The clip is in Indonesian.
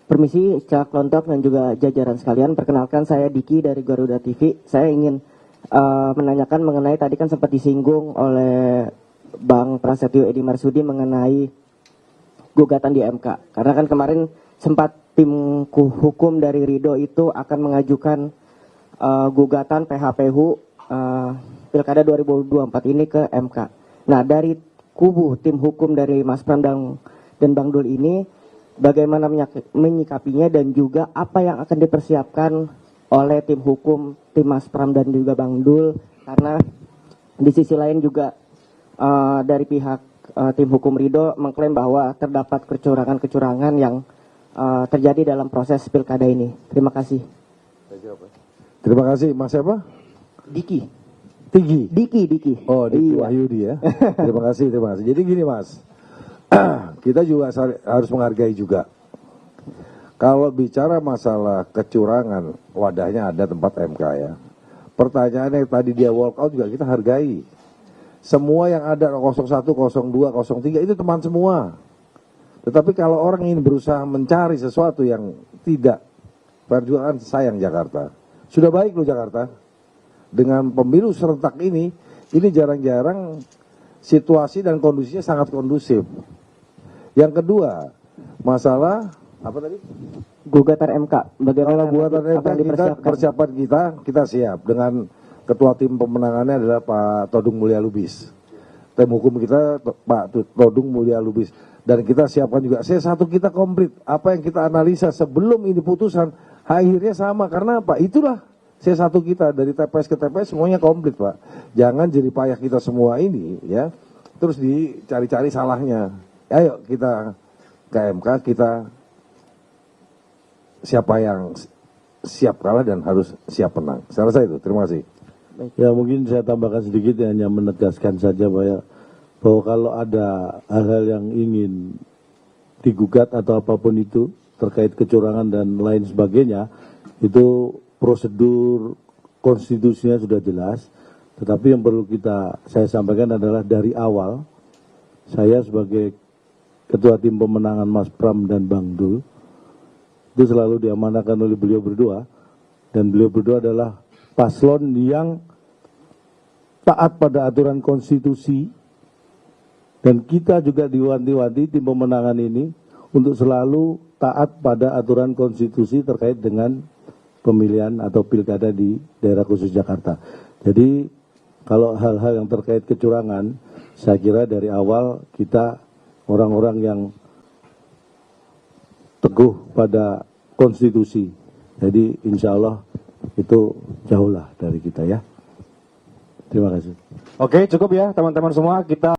Permisi, Cak Lontok dan juga jajaran sekalian. Perkenalkan, saya Diki dari Garuda TV. Saya ingin menanyakan mengenai tadi kan sempat disinggung oleh Bang Prasetyo Edi Marsudi mengenai gugatan di MK. Karena kan kemarin sempat tim hukum dari Ridho itu akan mengajukan gugatan PHPU Pilkada 2024 ini ke MK. Nah, dari kubu tim hukum dari Mas Pram dan Bang Dul ini, bagaimana menyikapinya dan juga apa yang akan dipersiapkan oleh tim hukum, tim Mas Pram dan juga Bang Dul, karena di sisi lain juga dari pihak tim hukum Ridho mengklaim bahwa terdapat kecurangan-kecurangan yang terjadi dalam proses pilkada ini. Terima kasih. Terima kasih, Mas siapa? Diki. Diki. Oh, Diki Iya. Wahyudi ya. Terima kasih. Jadi gini, Mas. Kita juga harus menghargai juga. Kalau bicara masalah kecurangan, wadahnya ada tempat MK ya. Pertanyaannya tadi dia walk out juga kita hargai. Semua yang ada 01, 02, 03 itu teman semua. Tetapi kalau orang ingin berusaha mencari sesuatu yang tidak, perjuangan sayang Jakarta. Sudah baik loh Jakarta. Dengan pemilu serentak ini jarang-jarang situasi dan kondisinya sangat kondusif. Yang kedua, masalah apa tadi? Gugatan MK. Bagaimana Gugatan MK persiapan kita siap dengan ketua tim pemenangannya adalah Pak Todung Mulya Lubis. Tim hukum kita Pak Todung Mulya Lubis, dan kita siapkan juga C1 kita komplit. Apa yang kita analisa sebelum ini putusan akhirnya sama, karena apa? Itulah C1 kita dari TPS ke TPS semuanya komplit, Pak. Jangan jadi payah kita semua ini ya. Terus dicari-cari salahnya. Ayo kita ke MK, kita siapa yang siap kalah dan harus siap menang. Saya rasa itu. Terima kasih. Ya, mungkin saya tambahkan sedikit, hanya menegaskan saja bahwa kalau ada hal-hal yang ingin digugat atau apapun itu terkait kecurangan dan lain sebagainya, itu prosedur konstitusinya sudah jelas. Tetapi yang perlu saya sampaikan adalah dari awal saya sebagai ketua tim pemenangan Mas Pram dan Bang Dul itu selalu diamanahkan oleh beliau berdua, dan beliau berdua adalah paslon yang taat pada aturan konstitusi, dan kita juga diwanti-wanti tim pemenangan ini untuk selalu taat pada aturan konstitusi terkait dengan pemilihan atau pilkada di daerah khusus Jakarta. Jadi kalau hal-hal yang terkait kecurangan, saya kira dari awal kita orang-orang yang teguh pada konstitusi. Jadi insya Allah itu jauhlah dari kita ya. Terima kasih. Oke, cukup ya teman-teman semua. Kita